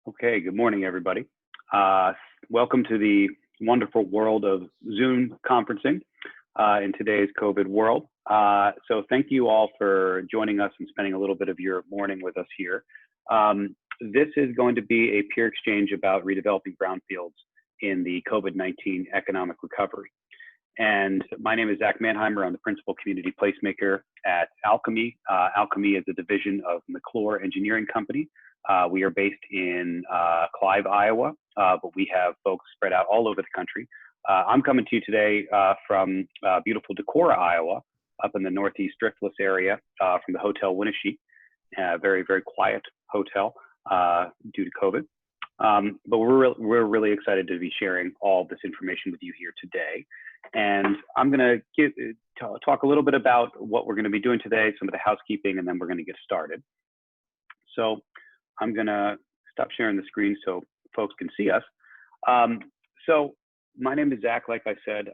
Okay, good morning, everybody. Welcome to the wonderful world of Zoom conferencing in today's COVID world. So thank you all for joining us and spending a little bit of your morning with us here. This is going to be a peer exchange about redeveloping brownfields in the COVID-19 economic recovery. And my name is Zach Manheimer. I'm the principal community placemaker at Alchemy. Alchemy is a division of McClure Engineering Company. We are based in Clive, Iowa, but we have folks spread out all over the country. I'm coming to you today from beautiful Decorah, Iowa, up in the Northeast Driftless area from the Hotel Winnesheek, very, very quiet hotel due to COVID. But we're really excited to be sharing all this information with you here today. And I'm going to talk a little bit about what we're going to be doing today, some of the housekeeping, and then we're going to get started. So I'm going to stop sharing the screen so folks can see us. So my name is Zach. Like I said,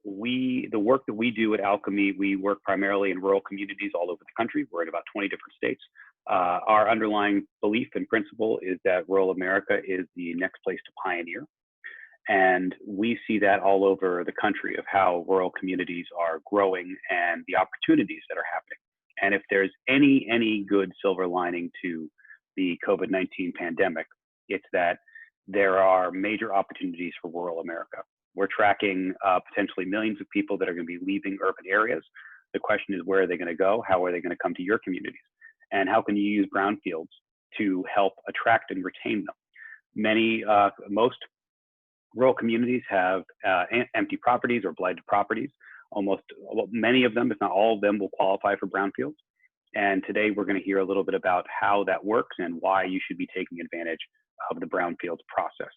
the work that we do at Alchemy, we work primarily in rural communities all over the country. We're in about 20 different states. Our underlying belief and principle is that rural America is the next place to pioneer. And we see that all over the country of how rural communities are growing and the opportunities that are happening. And if there's any good silver lining to the COVID-19 pandemic, it's that there are major opportunities for rural America. We're tracking potentially millions of people that are going to be leaving urban areas. The question is, where are they going to go? How are they going to come to your communities? And how can you use brownfields to help attract and retain them? Most rural communities have empty properties or blighted properties. Many of them, if not all of them, will qualify for brownfields. And today we're going to hear a little bit about how that works and why you should be taking advantage of the brownfields process.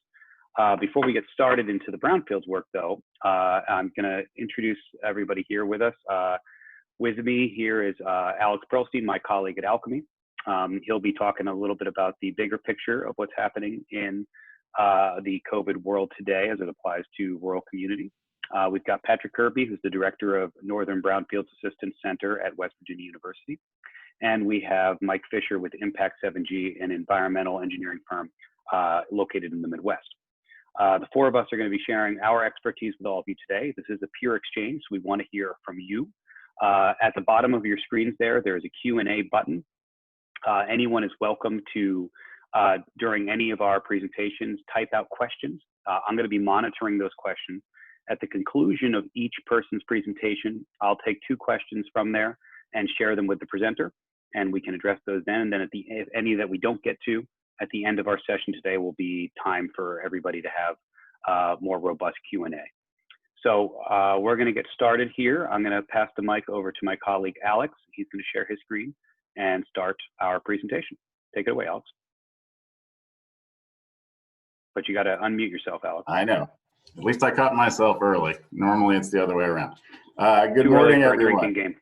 Before we get started into the brownfields work, though, I'm going to introduce everybody here with us. With me here is Alex Pearlstein, my colleague at Alchemy. He'll be talking a little bit about the bigger picture of what's happening in the COVID world today as it applies to rural communities. We've got Patrick Kirby, who's the director of Northern Brownfields Assistance Center at West Virginia University. And we have Mike Fisher with Impact 7G, an environmental engineering firm located in the Midwest. The four of us are going to be sharing our expertise with all of you today. This is a peer exchange, so we want to hear from you. At the bottom of your screens there is a Q&A button. Anyone is welcome to, during any of our presentations, type out questions. I'm going to be monitoring those questions. At the conclusion of each person's presentation, I'll take 2 questions from there and share them with the presenter, and we can address those then. And then if any that we don't get to, at the end of our session today will be time for everybody to have more robust Q&A. So we're going to get started here. I'm going to pass the mic over to my colleague, Alex. He's going to share his screen and start our presentation. Take it away, Alex. But you got to unmute yourself, Alex. I know. At least I caught myself early. Normally it's the other way around. Good morning, everyone. Game.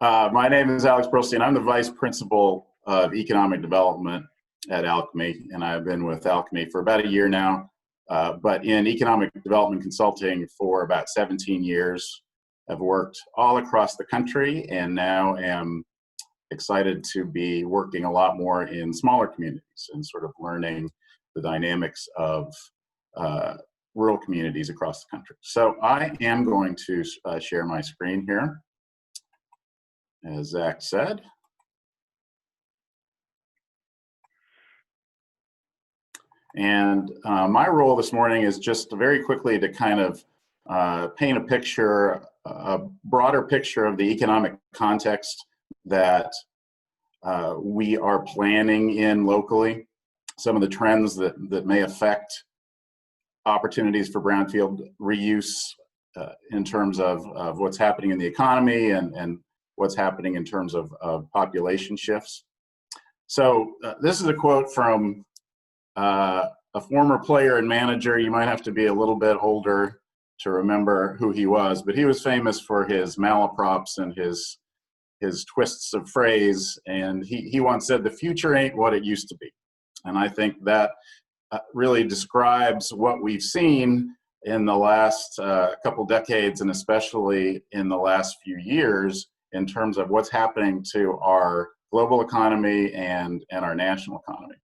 My name is Alex Pearlstein. I'm the Vice Principal of Economic Development at Alchemy, and I've been with Alchemy for about a year now, but in economic development consulting for about 17 years. I've worked all across the country and now am excited to be working a lot more in smaller communities and sort of learning the dynamics of rural communities across the country. So I am going to share my screen here, as Zach said. And my role this morning is just very quickly to kind of paint a picture, a broader picture of the economic context that we are planning in locally, some of the trends that may affect opportunities for brownfield reuse in terms of what's happening in the economy and what's happening in terms of population shifts. So this is a quote from a former player and manager. You might have to be a little bit older to remember who he was, but he was famous for his malaprops and his twists of phrase. And he once said, "The future ain't what it used to be." And I think that really describes what we've seen in the last couple decades, and especially in the last few years, in terms of what's happening to our global economy and our national economy.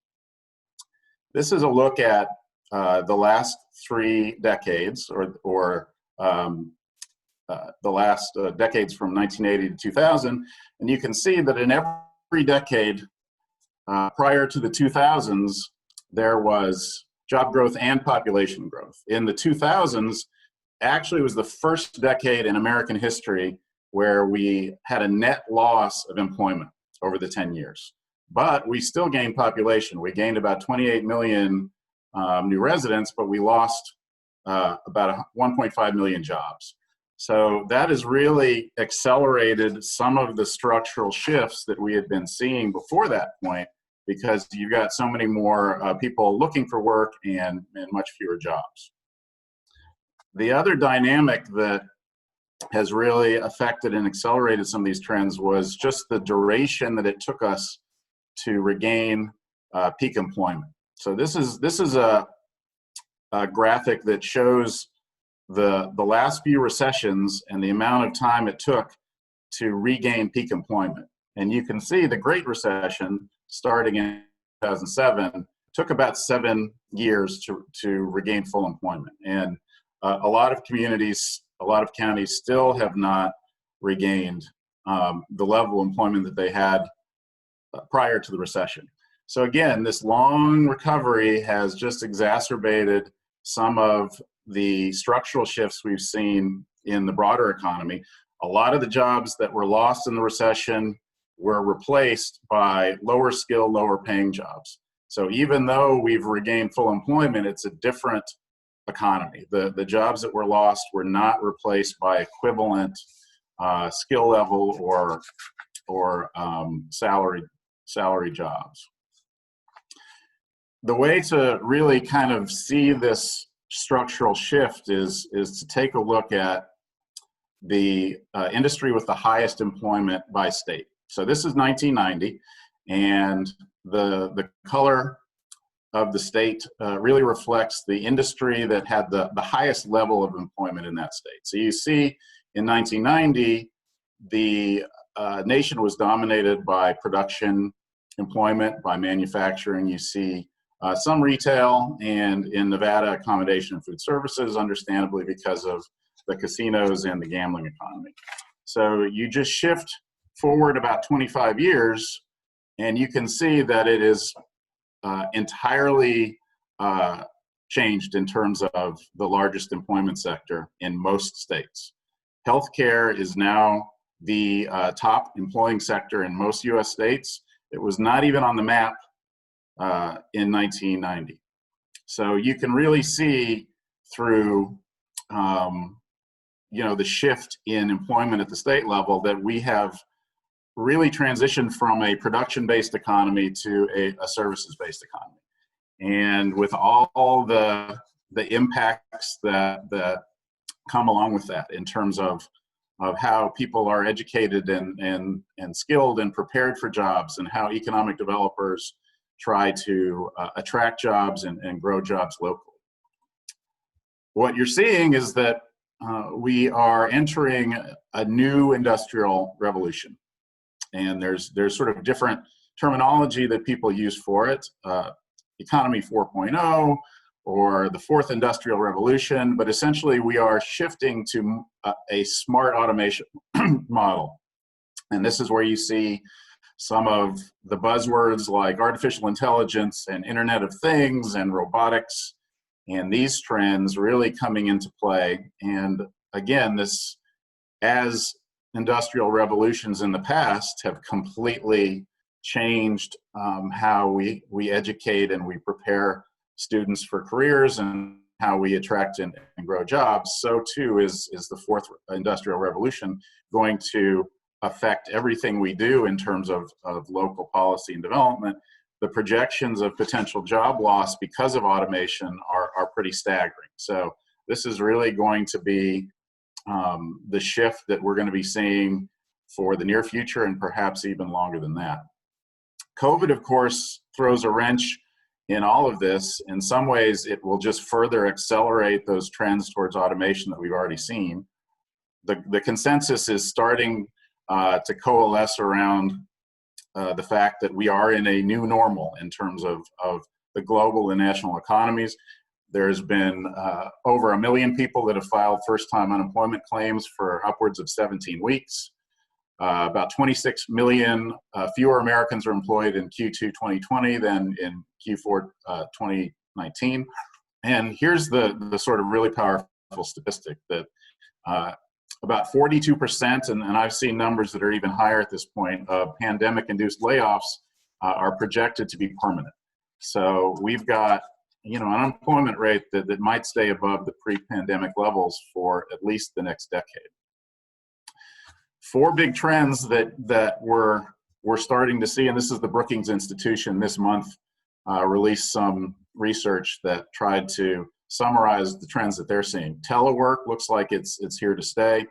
This is a look at the last 3 decades, or the last decades from 1980 to 2000, and you can see that in every decade prior to the 2000s, there was job growth and population growth. In the 2000s, actually was the first decade in American history where we had a net loss of employment over the 10 years. But we still gained population. We gained about 28 million new residents, but we lost about 1.5 million jobs. So that has really accelerated some of the structural shifts that we had been seeing before that point, because you've got so many more people looking for work and much fewer jobs. The other dynamic that has really affected and accelerated some of these trends was just the duration that it took us to regain peak employment. So this is a graphic that shows the last few recessions and the amount of time it took to regain peak employment. And you can see the Great Recession, starting in 2007, took about 7 years to regain full employment. And a lot of communities, a lot of counties still have not regained the level of employment that they had prior to the recession. So again, this long recovery has just exacerbated some of the structural shifts we've seen in the broader economy. A lot of the jobs that were lost in the recession were replaced by lower skill, lower paying jobs. So even though we've regained full employment, it's a different economy. The jobs that were lost were not replaced by equivalent skill level or salary jobs. The way to really kind of see this structural shift is to take a look at the industry with the highest employment by state. So this is 1990, and the color of the state really reflects the industry that had the highest level of employment in that state. So you see in 1990, the nation was dominated by production employment, by manufacturing. You see some retail, and in Nevada, accommodation and food services, understandably because of the casinos and the gambling economy. So you just shift forward about 25 years, and you can see that it is entirely changed in terms of the largest employment sector in most states. Healthcare is now the top employing sector in most US states. It was not even on the map in 1990. So you can really see through the shift in employment at the state level that we have really transitioned from a production-based economy to a services-based economy. And with all the impacts that come along with that in terms of how people are educated and skilled and prepared for jobs, and how economic developers try to attract jobs and grow jobs locally. What you're seeing is that we are entering a new industrial revolution. And there's sort of different terminology that people use for it, economy 4.0 or the fourth industrial revolution, but essentially we are shifting to a smart automation model. And this is where you see some of the buzzwords like artificial intelligence and Internet of Things and robotics, and these trends really coming into play. And again, this, as industrial revolutions in the past have completely changed how we educate and we prepare students for careers and how we attract and grow jobs, so too is the fourth industrial revolution going to affect everything we do in terms of local policy and development. The projections of potential job loss because of automation are pretty staggering. So this is really going to be the shift that we're going to be seeing for the near future and perhaps even longer than that. COVID, of course, throws a wrench in all of this. In some ways, it will just further accelerate those trends towards automation that we've already seen. The consensus is starting to coalesce around the fact that we are in a new normal in terms of the global and national economies. There's been over 1 million people that have filed first-time unemployment claims for upwards of 17 weeks. About 26 million fewer Americans are employed in Q2 2020 than in Q4 2019. And here's the sort of really powerful statistic that about 42%, and I've seen numbers that are even higher at this point, of pandemic-induced layoffs are projected to be permanent. So we've got, you know, an unemployment rate that might stay above the pre-pandemic levels for at least the next decade. 4 big trends that we're starting to see, and this is the Brookings Institution this month released some research that tried to summarize the trends that they're seeing. Telework looks like it's here to stay.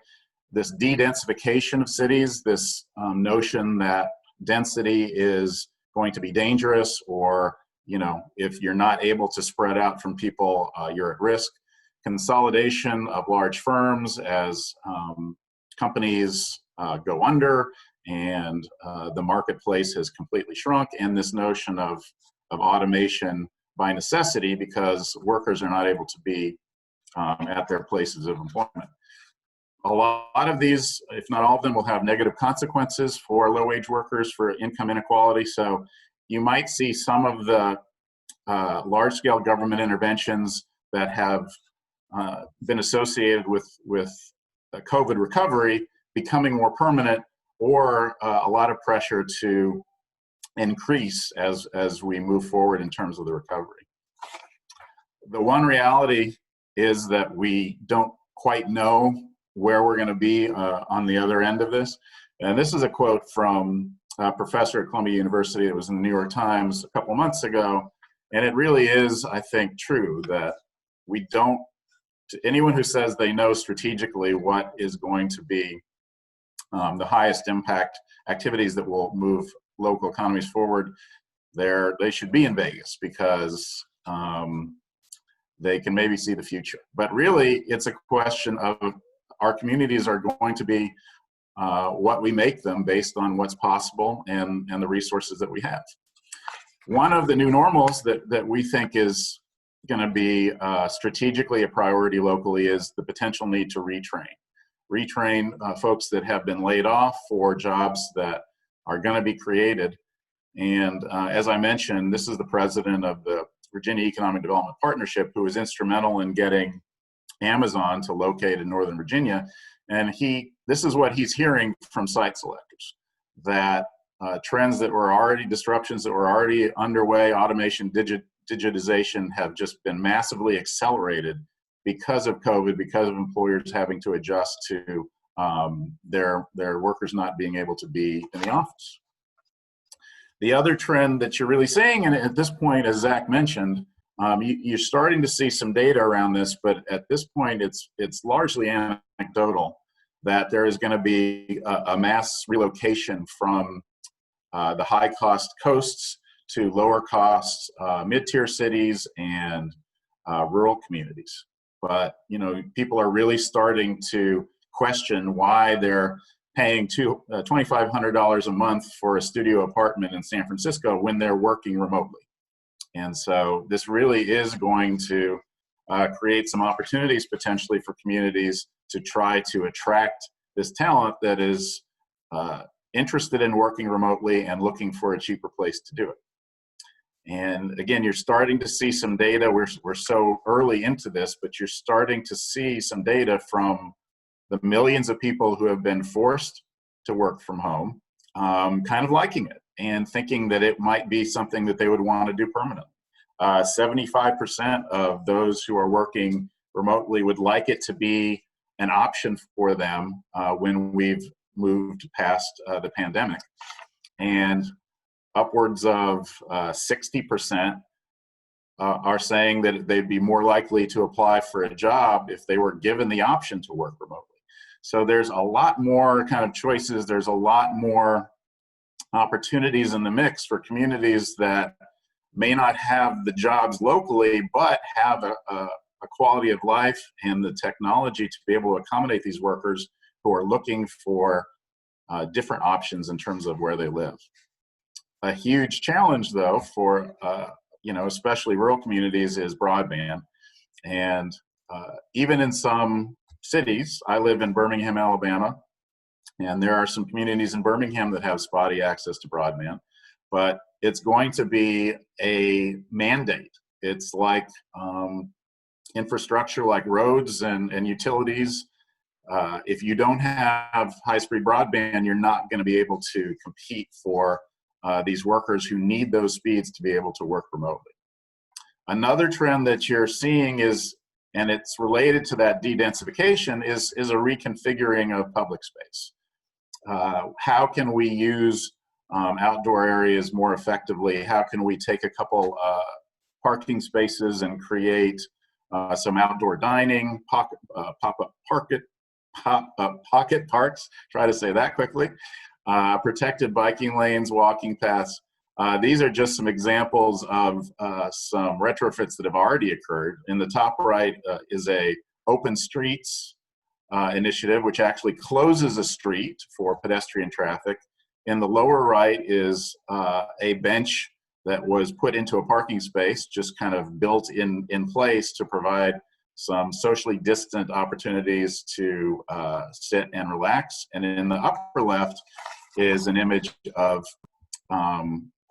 This de-densification of cities, this notion that density is going to be dangerous, or, you know, if you're not able to spread out from people, you're at risk. Consolidation of large firms as companies go under and the marketplace has completely shrunk, and this notion of automation by necessity because workers are not able to be at their places of employment. A lot of these, if not all of them, will have negative consequences for low-wage workers, for income inequality. So you might see some of the large-scale government interventions that have been associated with COVID recovery becoming more permanent, or a lot of pressure to increase as we move forward in terms of the recovery. The one reality is that we don't quite know where we're going to be on the other end of this. And this is a quote from a professor at Columbia University that was in the New York Times a couple months ago. And it really is, I think, true that we don't, to anyone who says they know strategically what is going to be the highest impact activities that will move local economies forward, they should be in Vegas, because they can maybe see the future. But really, it's a question of our communities are going to be what we make them based on what's possible and the resources that we have. One of the new normals that we think is going to be strategically a priority locally is the potential need to retrain folks that have been laid off for jobs that are going to be created. And as I mentioned, this is the president of the Virginia Economic Development Partnership, who was instrumental in getting Amazon to locate in Northern Virginia. And this is what he's hearing from site selectors, that trends that were already, disruptions that were already underway, automation, digitization, have just been massively accelerated because of COVID, because of employers having to adjust to their workers not being able to be in the office. The other trend that you're really seeing, and at this point, as Zach mentioned, you're starting to see some data around this, but at this point, it's largely anecdotal, that there is going to be a mass relocation from the high-cost coasts to lower-cost mid-tier cities and rural communities. But, you know, people are really starting to question why they're paying $2,500 a month for a studio apartment in San Francisco when they're working remotely. And so this really is going to create some opportunities potentially for communities to try to attract this talent that is interested in working remotely and looking for a cheaper place to do it. And again, you're starting to see some data. We're so early into this, but you're starting to see some data from the millions of people who have been forced to work from home, kind of liking it and thinking that it might be something that they would want to do permanently. 75% of those who are working remotely would like it to be an option for them when we've moved past the pandemic. And upwards of 60% are saying that they'd be more likely to apply for a job if they were given the option to work remotely. So there's a lot more kind of choices. There's a lot more opportunities in the mix for communities that may not have the jobs locally, but have a quality of life and the technology to be able to accommodate these workers who are looking for different options in terms of where they live. a huge challenge, though, for especially rural communities, is broadband. And even in some cities, I live in Birmingham, Alabama, and there are some communities in Birmingham that have spotty access to broadband, but it's going to be a mandate. It's like infrastructure like roads and utilities. If you don't have high-speed broadband, you're not going to be able to compete for these workers who need those speeds to be able to work remotely. Another trend that you're seeing is, and it's related to that de-densification, is a reconfiguring of public space. How can we use outdoor areas more effectively? How can we take a couple parking spaces and create some outdoor dining, pop-up pocket parks, try to say that quickly, protected biking lanes, walking paths. These are just some examples of some retrofits that have already occurred. In the top right is a open streets initiative, which actually closes a street for pedestrian traffic. In the lower right is a bench that was put into a parking space, just kind of built in place to provide some socially distant opportunities to sit and relax. And in the upper left is an image of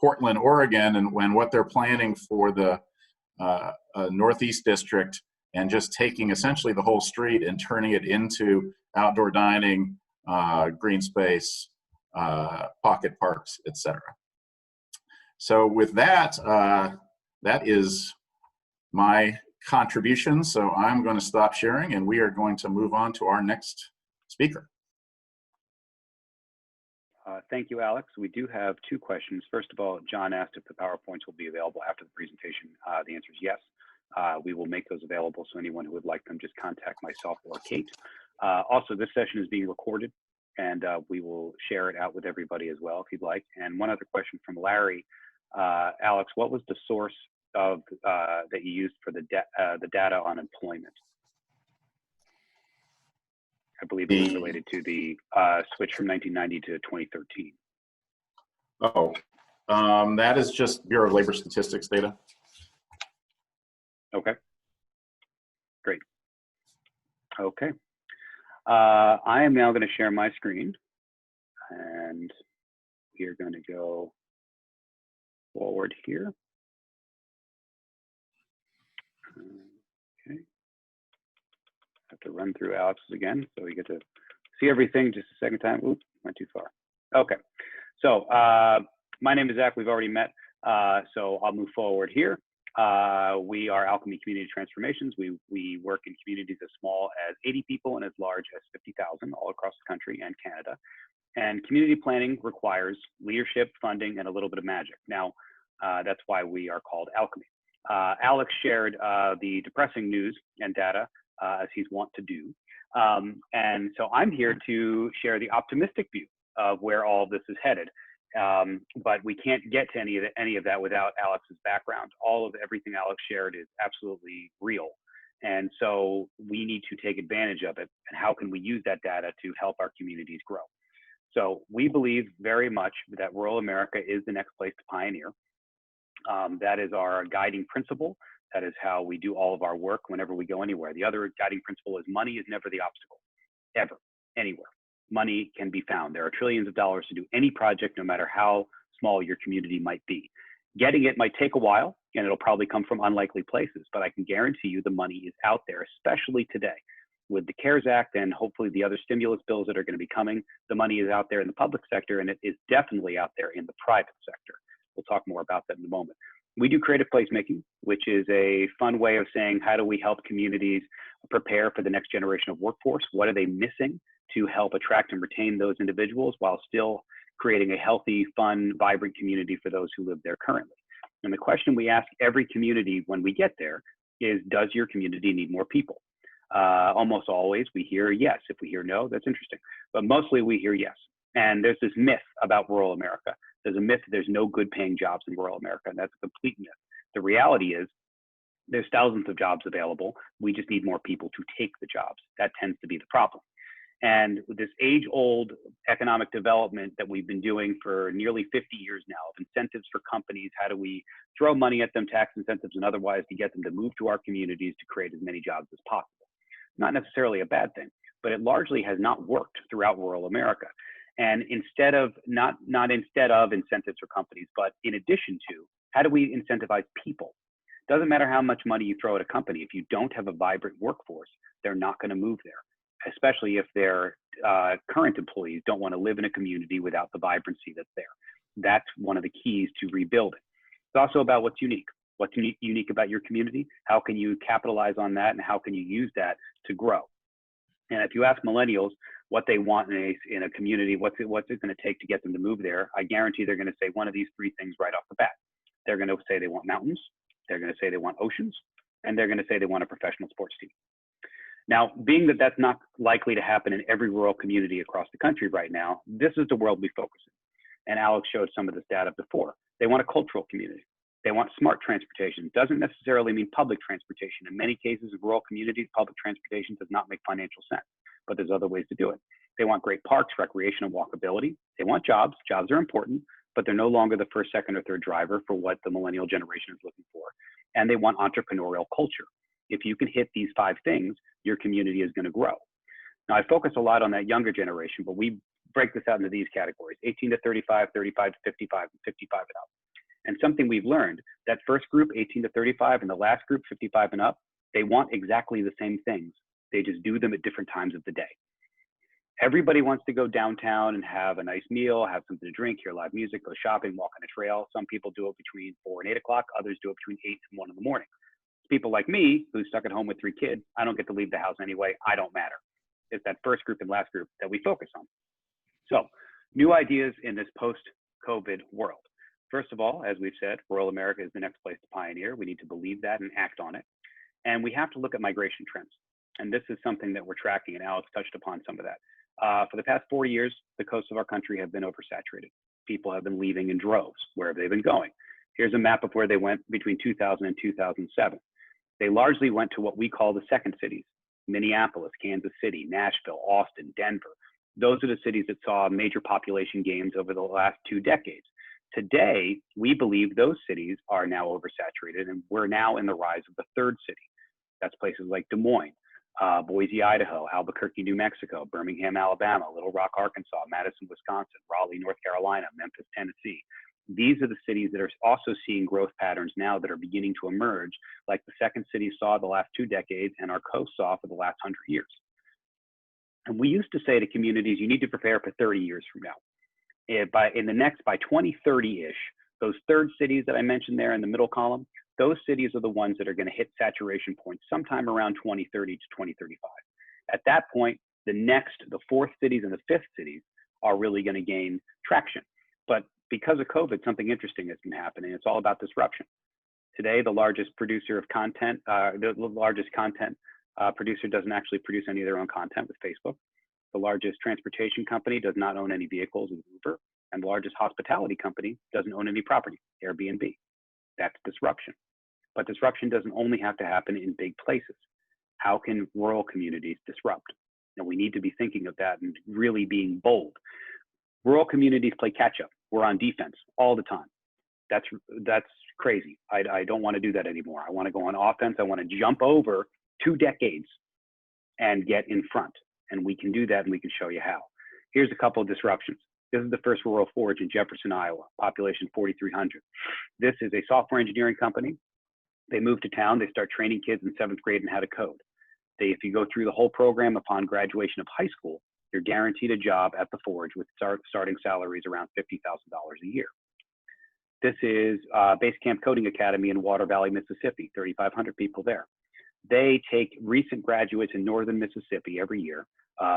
Portland, Oregon, and what they're planning for the Northeast District, and just taking essentially the whole street and turning it into outdoor dining, green space, pocket parks, etc. So with that, that is my contribution. So I'm going to stop sharing, and we are going to move on to our next speaker. Thank you, Alex. We do have two questions. First of all, John asked if the PowerPoints will be available after the presentation. The answer is yes. We will make those available, so anyone who would like them, just contact myself or Kate. Also, this session is being recorded, and we will share it out with everybody as well, if you'd like. And one other question from Larry. Alex, what was the source of that you used for the data on employment? I believe it was related to the switch from 1990 to 2013. Oh, that is just Bureau of Labor Statistics data. Okay, great. Okay, I am now going to share my screen, and we are going to go forward here. Okay. Have to run through Alex's again, so we get to see everything just a second time. Oops, went too far. Okay, so my name is Zach. We've already met, so I'll move forward here. We are Alchemy Community Transformations. We work in communities as small as 80 people and as large as 50,000 all across the country and Canada. And community planning requires leadership, funding, and a little bit of magic. Now, that's why we are called Alchemy. Alex shared the depressing news and data as he's wont to do. And so I'm here to share the optimistic view of where all of this is headed. But we can't get to any of that without Alex's background. All of everything Alex shared is absolutely real. And so we need to take advantage of it. And how can we use that data to help our communities grow? So we believe very much that rural America is the next place to pioneer. That is our guiding principle. That is how we do all of our work whenever we go anywhere. The other guiding principle is money is never the obstacle, ever, anywhere. Money can be found. There are trillions of dollars to do any project, no matter how small your community might be. Getting it might take a while, and it'll probably come from unlikely places, but I can guarantee you the money is out there, especially today. With the CARES Act and hopefully the other stimulus bills that are going to be coming, the money is out there in the public sector, and it is definitely out there in the private sector. We'll talk more about that in a moment. We do creative placemaking, which is a fun way of saying, how do we help communities prepare for the next generation of workforce? What are they missing to help attract and retain those individuals while still creating a healthy, fun, vibrant community for those who live there currently? And the question we ask every community when we get there is, does your community need more people? Almost always we hear yes. If we hear no, that's interesting. But mostly we hear yes. And there's this myth about rural America. There's a myth that there's no good paying jobs in rural America, and that's a complete myth. The reality is there's thousands of jobs available. We just need more people to take the jobs. That tends to be the problem. And this age-old economic development that we've been doing for nearly 50 years now, of incentives for companies, how do we throw money at them, tax incentives and otherwise, to get them to move to our communities to create as many jobs as possible. Not necessarily a bad thing, but it largely has not worked throughout rural America. And instead of, not instead of incentives for companies, but in addition to, how do we incentivize people? Doesn't matter how much money you throw at a company, if you don't have a vibrant workforce, they're not going to move there, especially if their current employees don't want to live in a community without the vibrancy that's there. That's one of the keys to rebuilding. It's also about what's unique. What's unique about your community? How can you capitalize on that, and how can you use that to grow? And if you ask millennials what they want in a community, what's it going to take to get them to move there, I guarantee they're going to say one of these three things right off the bat. They're going to say they want mountains, they're going to say they want oceans, and they're going to say they want a professional sports team. Now, being that that's not likely to happen in every rural community across the country right now, this is the world we focus in. And Alex showed some of this data before. They want a cultural community. They want smart transportation. Doesn't necessarily mean public transportation. In many cases, in rural communities, public transportation does not make financial sense, but there's other ways to do it. They want great parks, recreation, and walkability. They want jobs. Jobs are important, but they're no longer the first, second, or third driver for what the millennial generation is looking for. And they want entrepreneurial culture. If you can hit these 5 things, your community is going to grow. Now, I focus a lot on that younger generation, but we break this out into these categories: 18 to 35, 35 to 55, and 55 and up. And something we've learned, that first group, 18 to 35, and the last group, 55 and up, they want exactly the same things. They just do them at different times of the day. Everybody wants to go downtown and have a nice meal, have something to drink, hear live music, go shopping, walk on a trail. Some people do it between 4 and 8 o'clock. Others do it between 8 and 1 in the morning. People like me, who's stuck at home with 3 kids, I don't get to leave the house anyway. I don't matter. It's that first group and last group that we focus on. So, new ideas in this post-COVID world. First of all, as we've said, rural America is the next place to pioneer. We need to believe that and act on it. And we have to look at migration trends. And this is something that we're tracking, and Alex touched upon some of that. For the past 4 years, the coasts of our country have been oversaturated. People have been leaving in droves. Where have they been going? Here's a map of where they went between 2000 and 2007. They largely went to what we call the second cities: Minneapolis, Kansas City, Nashville, Austin, Denver. Those are the cities that saw major population gains over the last 2 decades. Today, we believe those cities are now oversaturated, and we're now in the rise of the third city. That's places like Des Moines, Boise, Idaho, Albuquerque, New Mexico, Birmingham, Alabama, Little Rock, Arkansas, Madison, Wisconsin, Raleigh, North Carolina, Memphis, Tennessee. These are the cities that are also seeing growth patterns now that are beginning to emerge, like the second city saw the last 2 decades and our coast saw for the last 100 years. And we used to say to communities, you need to prepare for 30 years from now. By 2030-ish, those third cities that I mentioned there in the middle column, those cities are the ones that are going to hit saturation points sometime around 2030 to 2035. At that point, the fourth cities and the fifth cities are really going to gain traction. But because of COVID, something interesting has been happening. It's all about disruption. Today, the largest producer of content, producer doesn't actually produce any of their own content with Facebook. The largest transportation company does not own any vehicles with Uber, and the largest hospitality company doesn't own any property, Airbnb. That's disruption. But disruption doesn't only have to happen in big places. How can rural communities disrupt? And we need to be thinking of that and really being bold. Rural communities play catch up. We're on defense all the time. That's crazy. I don't want to do that anymore. I want to go on offense. I want to jump over 2 decades and get in front. And we can do that, and we can show you how. Here's a couple of disruptions. This is the first rural forge in Jefferson, Iowa, population 4,300. This is a software engineering company. They move to town. They start training kids in 7th grade in how to code. If you go through the whole program upon graduation of high school, you're guaranteed a job at the forge with starting salaries around $50,000 a year. This is Base Camp Coding Academy in Water Valley, Mississippi, 3,500 people there. They take recent graduates in northern Mississippi every year,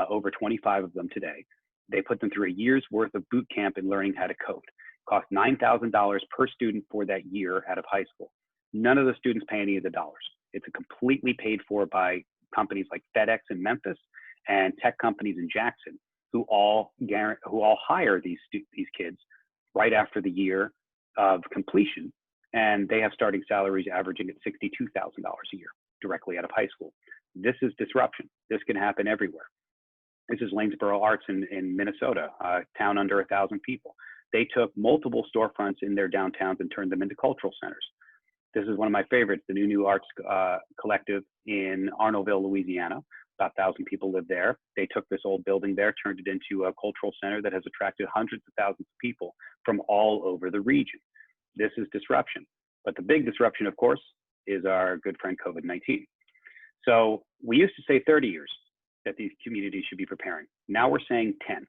over 25 of them today. They put them through a year's worth of boot camp in learning how to code. It costs $9,000 per student for that year out of high school. None of the students pay any of the dollars. It's completely paid for by companies like FedEx in Memphis and tech companies in Jackson, who all hire these kids right after the year of completion, and they have starting salaries averaging at $62,000 a year directly out of high school. This is disruption. This can happen everywhere. This is Lanesboro Arts in Minnesota, a town under 1,000 people. They took multiple storefronts in their downtowns and turned them into cultural centers. This is one of my favorites, the New Arts Collective in Arnoldville, Louisiana. About 1,000 people live there. They took this old building there, turned it into a cultural center that has attracted hundreds of thousands of people from all over the region. This is disruption. But the big disruption, of course, is our good friend COVID-19. So we used to say 30 years that these communities should be preparing. Now we're saying 10.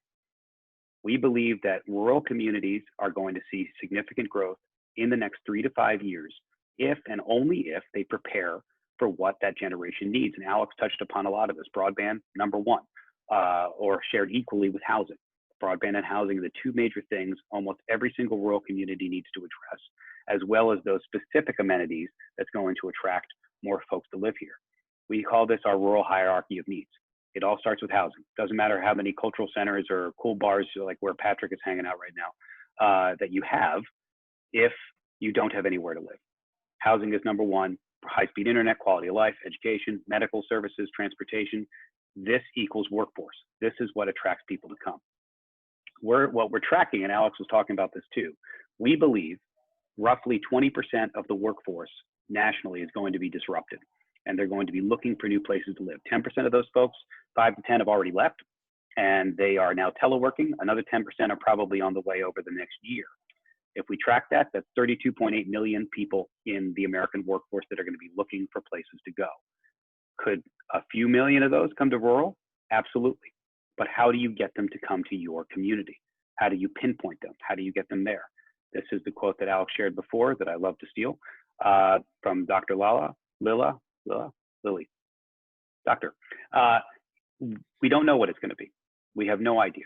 We believe that rural communities are going to see significant growth in the next 3 to 5 years if and only if they prepare for what that generation needs. And Alex touched upon a lot of this. Broadband, number one, or shared equally with housing. Broadband and housing are the two major things almost every single rural community needs to address, as well as those specific amenities that's going to attract more folks to live here. We call this our rural hierarchy of needs. It all starts with housing. Doesn't matter how many cultural centers or cool bars like where Patrick is hanging out right now that you have, if you don't have anywhere to live. Housing is number one. High-speed internet, quality of life, education, medical services, transportation. This equals workforce. This is what attracts people to come. What we're tracking, and Alex was talking about this too, we believe roughly 20% of the workforce nationally is going to be disrupted, and they're going to be looking for new places to live. 10% of those folks, 5 to 10 have already left, and they are now teleworking. Another 10% are probably on the way over the next year. If we track that, that's 32.8 million people in the American workforce that are going to be looking for places to go. Could a few million of those come to rural? Absolutely. But how do you get them to come to your community? How do you pinpoint them? How do you get them there? This is the quote that Alex shared before that I love to steal from Dr. Lilly. Doctor. We don't know what it's going to be. We have no idea.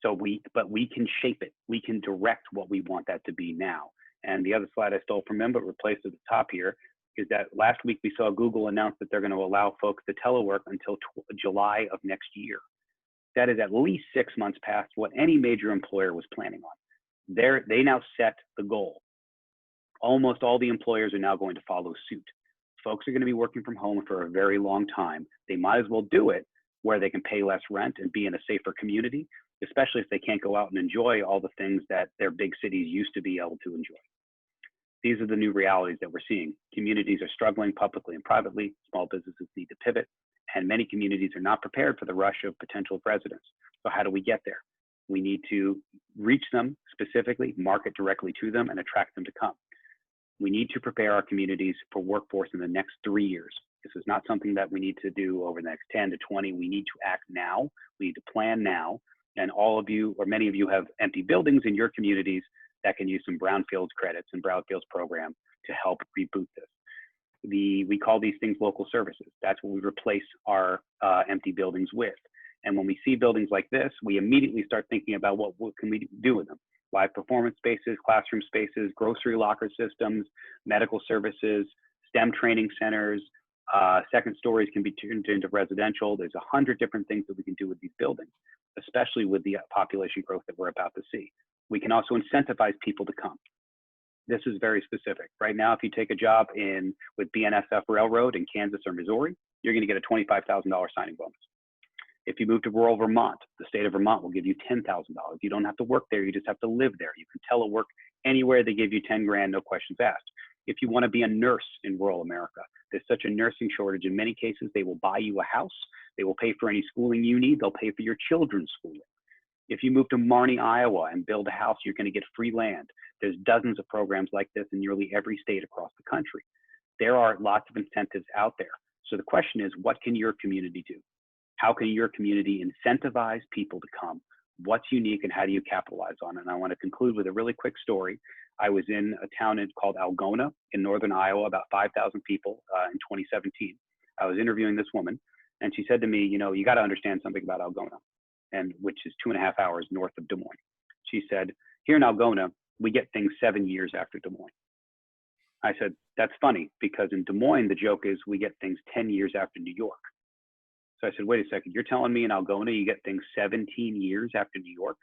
But we can shape it. We can direct what we want that to be now. And the other slide I stole from him, but replaced at the top here, is that last week we saw Google announce that they're going to allow folks to telework until July of next year. That is at least 6 months past what any major employer was planning on. They now set the goal. Almost all the employers are now going to follow suit. Folks are going to be working from home for a very long time. They might as well do it where they can pay less rent and be in a safer community, especially if they can't go out and enjoy all the things that their big cities used to be able to enjoy. These are the new realities that we're seeing. Communities are struggling publicly and privately. Small businesses need to pivot, and many communities are not prepared for the rush of potential residents. So how do we get there? We need to reach them specifically, market directly to them, and attract them to come. We need to prepare our communities for workforce in the next 3 years. This is not something that we need to do over the next 10 to 20. We need to act now. We need to plan now. And all of you, or many of you, have empty buildings in your communities that can use some Brownfields credits and Brownfields program to help reboot this. We call these things local services. That's what we replace our empty buildings with. And when we see buildings like this, we immediately start thinking about what can we do with them. Live performance spaces, classroom spaces, grocery locker systems, medical services, STEM training centers, second stories can be turned into residential. There's 100 different things that we can do with these buildings, especially with the population growth that we're about to see. We can also incentivize people to come. This is very specific. Right now, if you take a job with BNSF Railroad in Kansas or Missouri, you're going to get a $25,000 signing bonus. If you move to rural Vermont, the state of Vermont will give you $10,000. You don't have to work there. You just have to live there. You can telework anywhere. They give you 10 grand, no questions asked. If you want to be a nurse in rural America, there's such a nursing shortage. In many cases, they will buy you a house. They will pay for any schooling you need. They'll pay for your children's schooling. If you move to Marnie, Iowa and build a house, you're going to get free land. There's dozens of programs like this in nearly every state across the country. There are lots of incentives out there. So the question is, what can your community do? How can your community incentivize people to come? What's unique and how do you capitalize on it? And I want to conclude with a really quick story. I was in a town called Algona in northern Iowa, about 5,000 people in 2017. I was interviewing this woman, and she said to me, you got to understand something about Algona, which is 2.5 hours north of Des Moines. She said, here in Algona, we get things 7 years after Des Moines. I said, that's funny, because in Des Moines, the joke is we get things 10 years after New York. So I said, wait a second, you're telling me in Algona you get things 17 years after New York?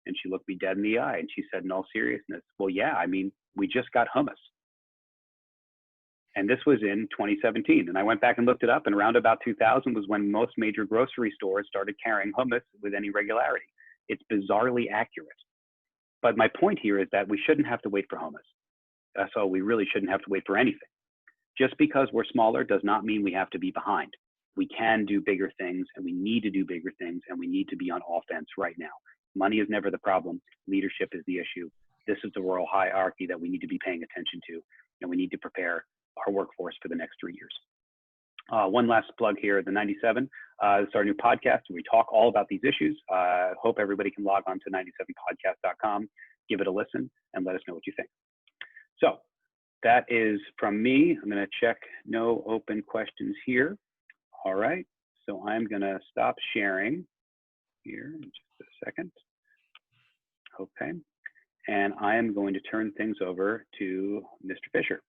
And she looked me dead in the eye and she said, in all seriousness, well, yeah, we just got hummus. And this was in 2017. And I went back and looked it up, and around about 2000 was when most major grocery stores started carrying hummus with any regularity. It's bizarrely accurate. But my point here is that we shouldn't have to wait for hummus. So we really shouldn't have to wait for anything. Just because we're smaller does not mean we have to be behind. We can do bigger things, and we need to do bigger things, and we need to be on offense right now. Money is never the problem. Leadership is the issue. This is the royal hierarchy that we need to be paying attention to, and we need to prepare our workforce for the next 3 years. One last plug here, the 97. This is our new podcast. We talk all about these issues. Hope everybody can log on to 97podcast.com, give it a listen, and let us know what you think. So that is from me. I'm going to check no open questions here. All right. So I'm going to stop sharing here in just a second. Okay. And I am going to turn things over to Mr. Fisher.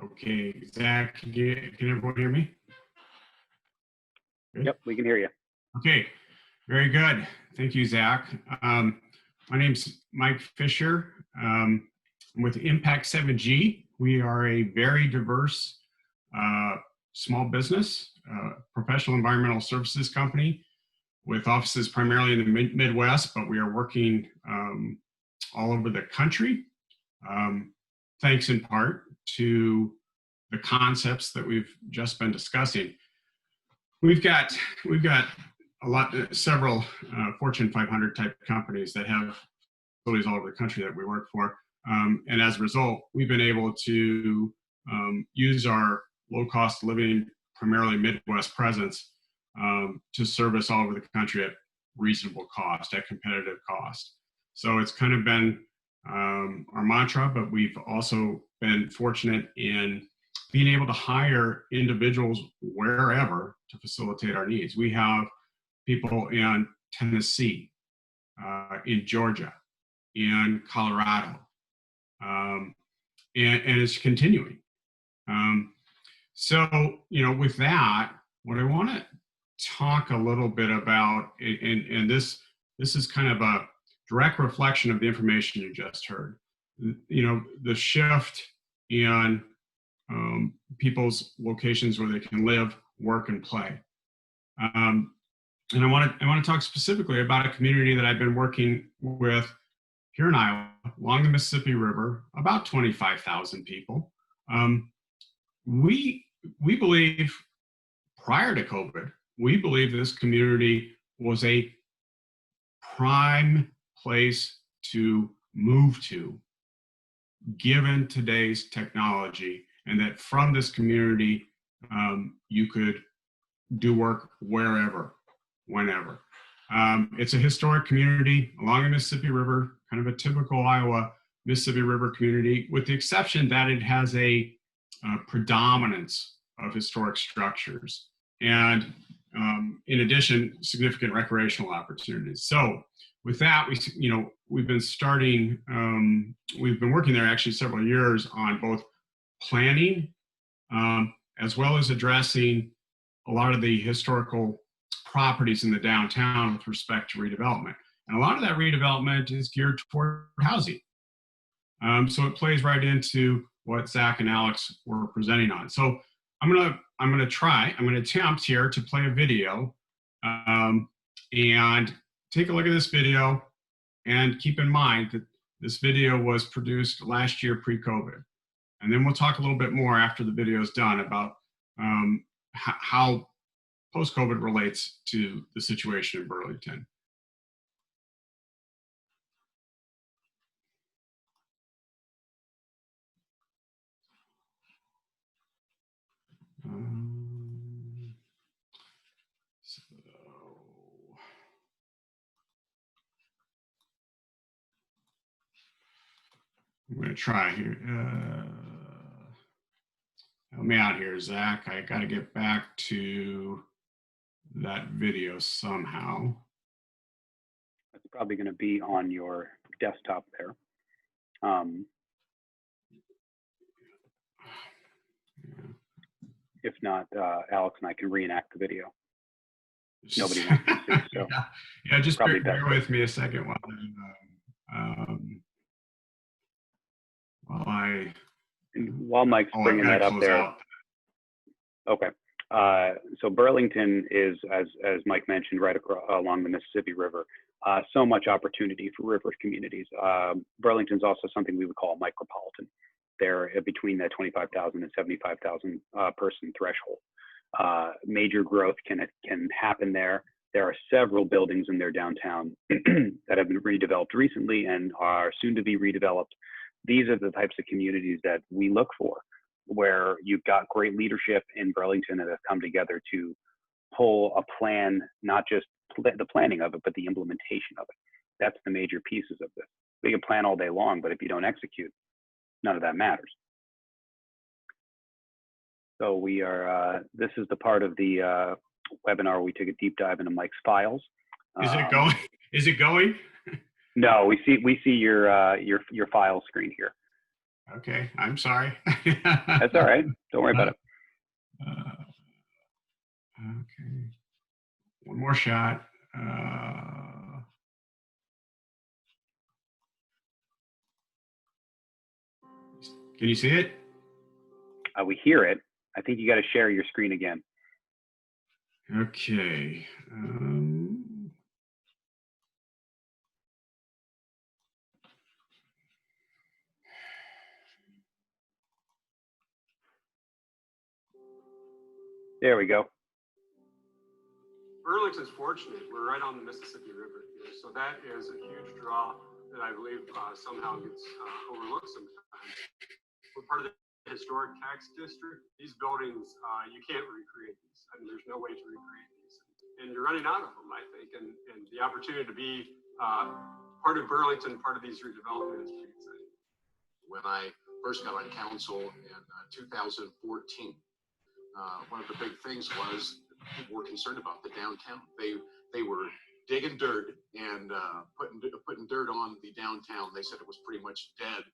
Okay, Zach, can everyone hear me? Good. Yep, we can hear you. Okay, very good. Thank you, Zach. My name's Mike Fisher. I'm with Impact 7G. We are a very diverse small business, professional environmental services company with offices primarily in the Midwest, but we are working all over the country, thanks in part to the concepts that we've just been discussing. We've got several Fortune 500 type companies that have facilities all over the country that we work for. And as a result, we've been able to use our low cost living, primarily Midwest presence to service all over the country at reasonable cost, at competitive cost. So it's kind of been our mantra, but we've also been fortunate in being able to hire individuals wherever to facilitate our needs. We have people in Tennessee, in Georgia, in Colorado, and it's continuing. So, with that, what I want to talk a little bit about, and this is kind of a direct reflection of the information you just heard. The shift in people's locations where they can live, work, and play. And I want to talk specifically about a community that I've been working with here in Iowa, along the Mississippi River, about 25,000 people. We believe, prior to COVID, we believe this community was a prime place to move to, given today's technology, and that from this community, you could do work wherever, whenever. It's a historic community along the Mississippi River, kind of a typical Iowa Mississippi River community, with the exception that it has a predominance of historic structures. And in addition, significant recreational opportunities. So with that, we've been starting, we've been working there actually several years on both planning, as well as addressing a lot of the historical properties in the downtown with respect to redevelopment. And a lot of that redevelopment is geared toward housing. So it plays right into what Zach and Alex were presenting on. So I'm gonna attempt here to play a video, and take a look at this video, and keep in mind that this video was produced last year pre-COVID. And then we'll talk a little bit more after the video is done about how post-COVID relates to the situation in Burlington. I'm going to try here. Help me out here, Zach. I got to get back to that video somehow. It's probably going to be on your desktop there. If not, Alex and I can reenact the video. Nobody wants to see, so yeah, just probably bear best. with me a second while Mike's bringing that up there. Out. Okay. So Burlington is, as Mike mentioned, right across, along the Mississippi River. So much opportunity for river communities. Burlington's also something we would call a micropolitan. They're between the 25,000 and 75,000 person threshold. Major growth can happen there. There are several buildings in their downtown that have been redeveloped recently and are soon to be redeveloped. These are the types of communities that we look for, where you've got great leadership in Burlington that have come together to pull a plan, not just the planning of it, but the implementation of it. That's the major pieces of this. We can plan all day long, but if you don't execute, none of that matters. So we are, this is the part of the webinar where we take a deep dive into Mike's files. Is it going? Is it going? No, we see your file screen here. Okay, I'm sorry. That's all right. Don't worry about it. Okay, one more shot. Can you see it? We hear it. I think you got to share your screen again. Okay. There we go. Burlington's fortunate. We're right on the Mississippi River here, so that is a huge draw that I believe somehow gets overlooked sometimes. We're part of the historic tax district. These buildings, you can't recreate these. I mean, there's no way to recreate these. And you're running out of them, I think. And the opportunity to be part of Burlington, part of these redevelopments is pretty exciting. When I first got on council in 2014, one of the big things was people were concerned about the downtown. They were digging dirt and putting dirt on the downtown. They said it was pretty much dead.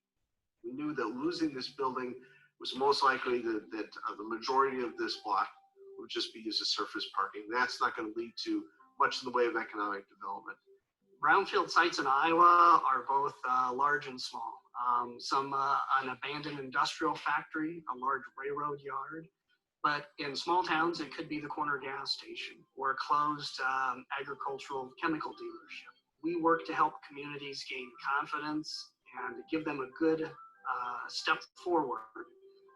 We knew that losing this building was most likely that the majority of this block would just be used as surface parking. That's not going to lead to much in the way of economic development. Brownfield sites in Iowa are both large and small. Some an abandoned industrial factory, a large railroad yard. But in small towns, it could be the corner gas station or a closed agricultural chemical dealership. We work to help communities gain confidence and give them a good step forward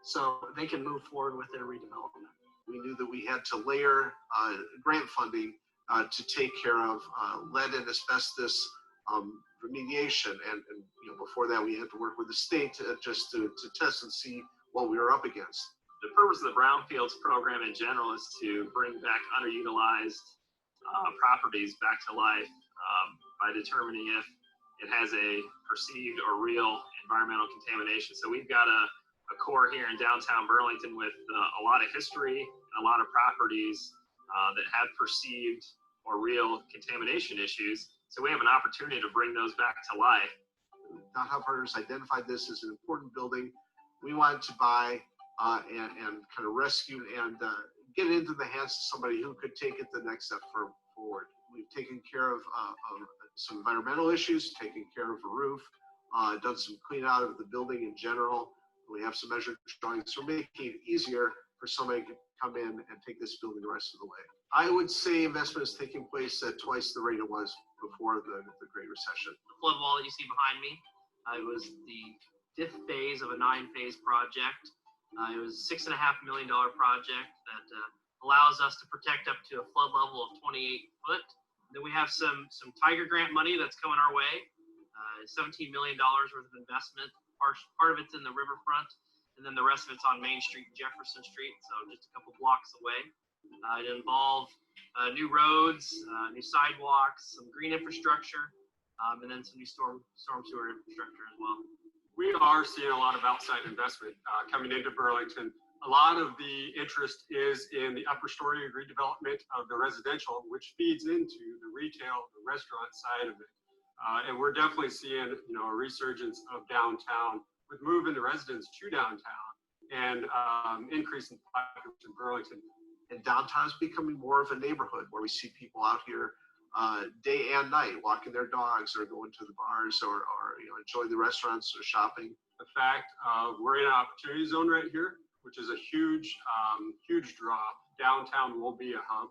so they can move forward with their redevelopment. We knew that we had to layer grant funding to take care of lead and asbestos remediation. And before that, we had to work with the state to test and see what we were up against. The purpose of the Brownfields program in general is to bring back underutilized properties back to life by determining if it has a perceived or real environmental contamination. So we've got a core here in downtown Burlington with a lot of history and a lot of properties that have perceived or real contamination issues. So we have an opportunity to bring those back to life. Downtown Partners identified this as an important building. We wanted to buy and kind of rescue and get it into the hands of somebody who could take it the next step forward. We've taken care of some environmental issues, taken care of a roof, done some clean out of the building in general. We have some measured drawings. So we're making it easier for somebody to come in and take this building the rest of the way. I would say investment is taking place at twice the rate it was before the Great Recession. The flood wall that you see behind me, it was the 5th phase of a 9-phase project. It was a $6.5 million project that allows us to protect up to a flood level of 28 foot. Then we have some Tiger Grant money that's coming our way, $17 million worth of investment. Part of it's in the riverfront, and then the rest of it's on Main Street, Jefferson Street, so just a couple blocks away. It involved new roads, new sidewalks, some green infrastructure, and then some new storm sewer infrastructure as well. We are seeing a lot of outside investment coming into Burlington. A lot of the interest is in the upper story redevelopment of the residential, which feeds into the retail, the restaurant side of it. And we're definitely seeing, a resurgence of downtown with moving the residents to downtown and increase in population in Burlington. And downtown is becoming more of a neighborhood where we see people out here day and night walking their dogs or going to the bars or enjoying the restaurants or shopping. The fact we're in an opportunity zone right here, which is a huge draw. Downtown will be a hub.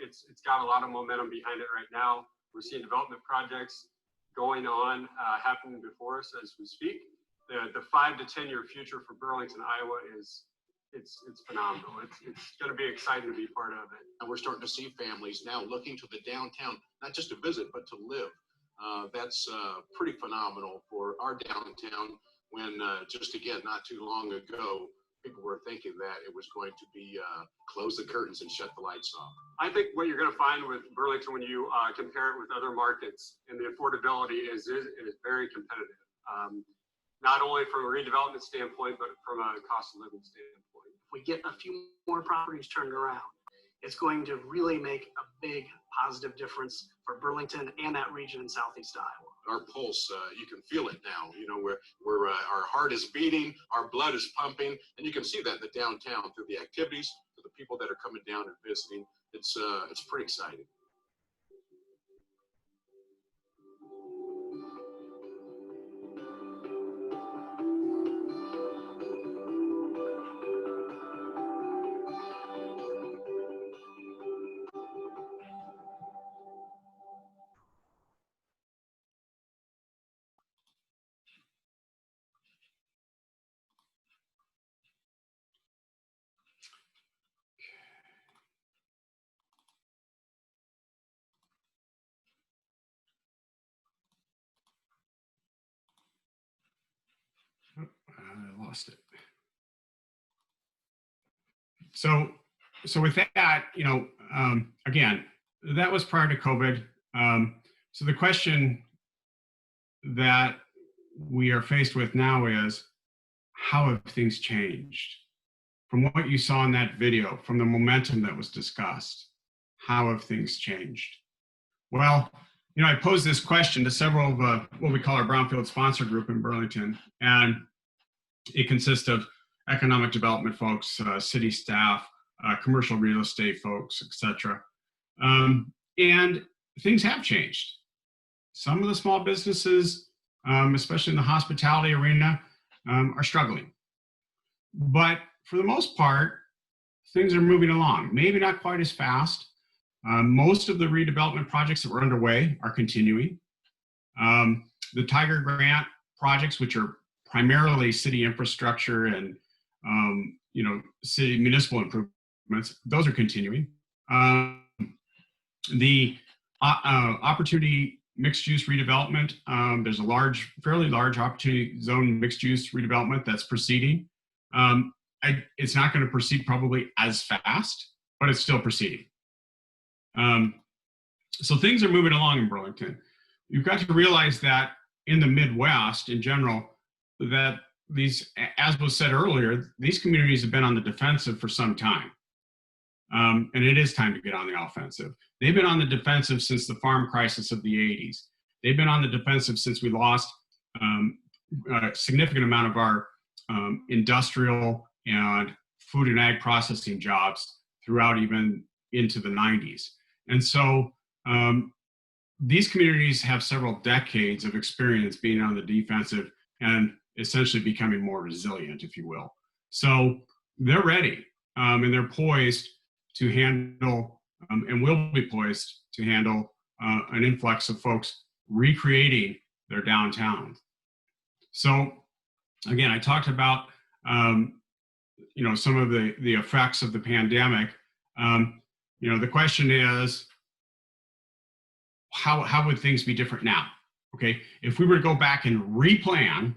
It's got a lot of momentum behind it right now. We're seeing development projects going on, happening before us as we speak. The 5 to 10 year future for Burlington, Iowa is it's phenomenal. It's going to be exciting to be part of it. And we're starting to see families now looking to the downtown, not just to visit, but to live. That's pretty phenomenal for our downtown when just again, not too long ago, people were thinking that it was going to be close the curtains and shut the lights off. I think what you're going to find with Burlington when you compare it with other markets and the affordability is it is very competitive. Not only from a redevelopment standpoint, but from a cost of living standpoint. If we get a few more properties turned around, it's going to really make a big positive difference for Burlington and that region in Southeast Iowa. Our pulse, you can feel it now. We're our heart is beating, our blood is pumping, and you can see that in the downtown through the activities, through the people that are coming down and visiting. It's pretty exciting. I lost it. So with that, again, that was prior to COVID. So the question that we are faced with now is, how have things changed? From what you saw in that video, from the momentum that was discussed, how have things changed? Well, I posed this question to several of what we call our Brownfield sponsor group in Burlington, and it consists of economic development folks, city staff, commercial real estate folks, etc. And things have changed. Some of the small businesses, especially in the hospitality arena, are struggling. But for the most part, things are moving along, maybe not quite as fast. Most of the redevelopment projects that were underway are continuing. The Tiger Grant projects, which are primarily city infrastructure and city municipal improvements, those are continuing. The opportunity mixed-use redevelopment, there's a fairly large opportunity zone mixed-use redevelopment that's proceeding. It's not going to proceed probably as fast, but it's still proceeding. So things are moving along in Burlington. You've got to realize that in the Midwest in general, that these, as was said earlier, these communities have been on the defensive for some time. And it is time to get on the offensive. They've been on the defensive since the farm crisis of the 80s. They've been on the defensive since we lost a significant amount of our industrial and food and ag processing jobs throughout even into the 90s. And so these communities have several decades of experience being on the defensive and essentially becoming more resilient, if you will. So they're ready and they're poised to handle and will be poised to handle an influx of folks recreating their downtown. So again, I talked about some of the effects of the pandemic. The question is, how would things be different now? Okay, if we were to go back and replan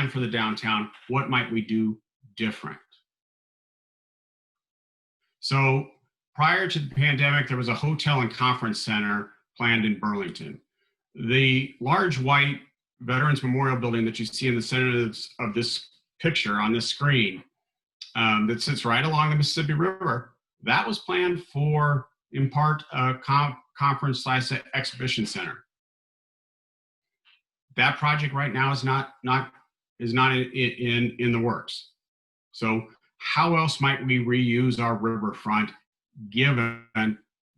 for the downtown, what might we do different? So prior to the pandemic, there was a hotel and conference center planned in Burlington. The large white Veterans Memorial Building that you see in the center of this picture on this screen that sits right along the Mississippi River, that was planned for, in part, conference/exhibition center. That project right now is not in the works. So how else might we reuse our riverfront given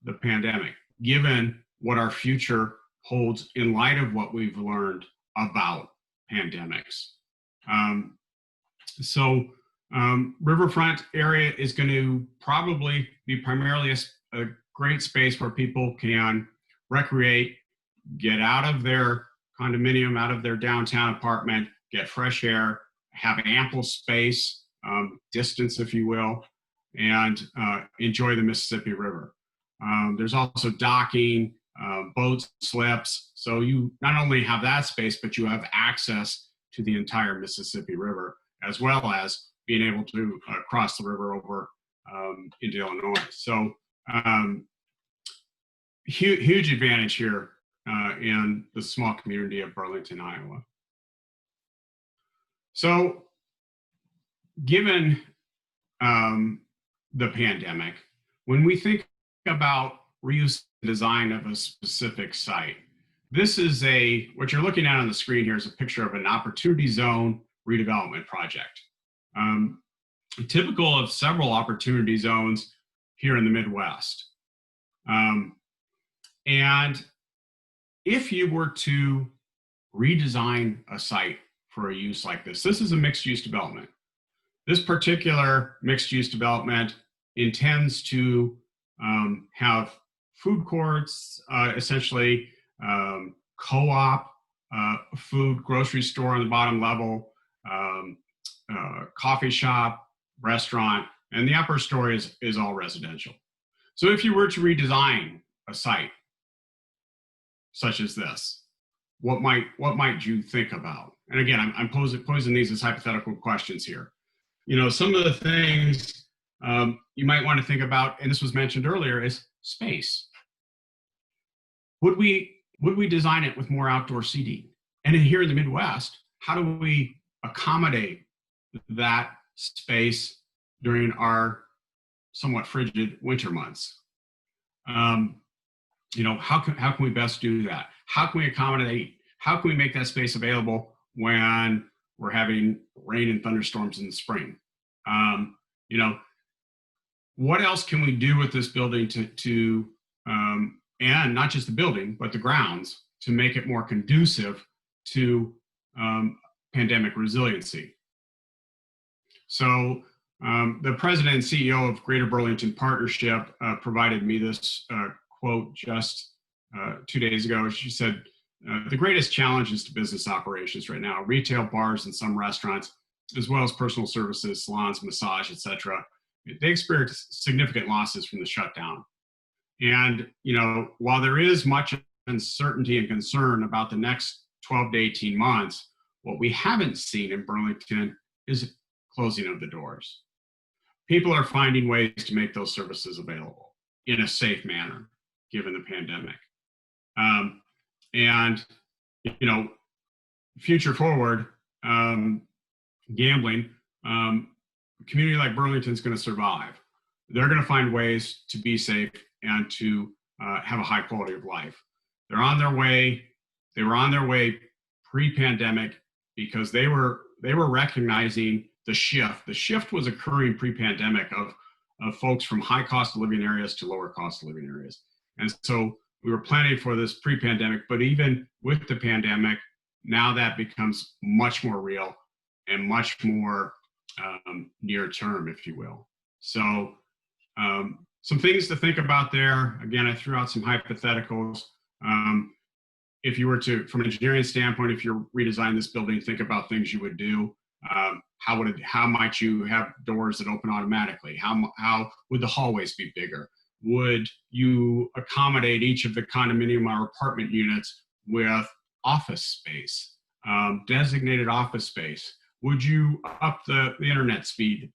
the pandemic, given what our future holds in light of what we've learned about pandemics? Riverfront area is going to probably be primarily a great space where people can recreate, get out of their condominium, out of their downtown apartment, get fresh air, have ample space, distance, if you will, and enjoy the Mississippi River. There's also docking, boat slips. So you not only have that space, but you have access to the entire Mississippi River, as well as being able to cross the river over into Illinois. So huge advantage here in the small community of Burlington, Iowa. So given the pandemic, when we think about reuse and design of a specific site, this is what you're looking at on the screen here is a picture of an opportunity zone redevelopment project. Typical of several opportunity zones here in the Midwest. And if you were to redesign a site for a use like this is a mixed use development. This particular mixed use development intends to have food courts, essentially co-op, food, grocery store on the bottom level, coffee shop, restaurant, and the upper story is all residential. So if you were to redesign a site such as this, what might you think about? And again, I'm posing these as hypothetical questions here. You know, some of the things you might want to think about, and this was mentioned earlier, is space. Would we design it with more outdoor seating? And here in the Midwest, how do we accommodate that space during our somewhat frigid winter months? You know, how can we best do that? How can we accommodate? How can we make that space available when we're having rain and thunderstorms in the spring? You know, what else can we do with this building to and not just the building, but the grounds, to make it more conducive to pandemic resiliency? So the president and CEO of Greater Burlington Partnership provided me this quote just 2 days ago. She said, the greatest challenges to business operations right now, retail, bars, and some restaurants, as well as personal services, salons, massage, etc., they experienced significant losses from the shutdown. And, you know, while there is much uncertainty and concern about the next 12 to 18 months, what we haven't seen in Burlington is closing of the doors. People are finding ways to make those services available in a safe manner, given the pandemic. And, you know, future forward, gambling, a community like Burlington is going to survive. They're going to find ways to be safe and to have a high quality of life. They're on their way. They were on their way pre-pandemic because they were recognizing the shift. The shift was occurring pre-pandemic of folks from high cost of living areas to lower cost of living areas. And so we were planning for this pre-pandemic, but even with the pandemic, now that becomes much more real and much more near term, if you will. So some things to think about there. Again, I threw out some hypotheticals. If you were to, from an engineering standpoint, if you're redesigning this building, think about things you would do. How might you have doors that open automatically? How would the hallways be bigger? Would you accommodate each of the condominium or apartment units with office space, designated office space? Would you up the internet speed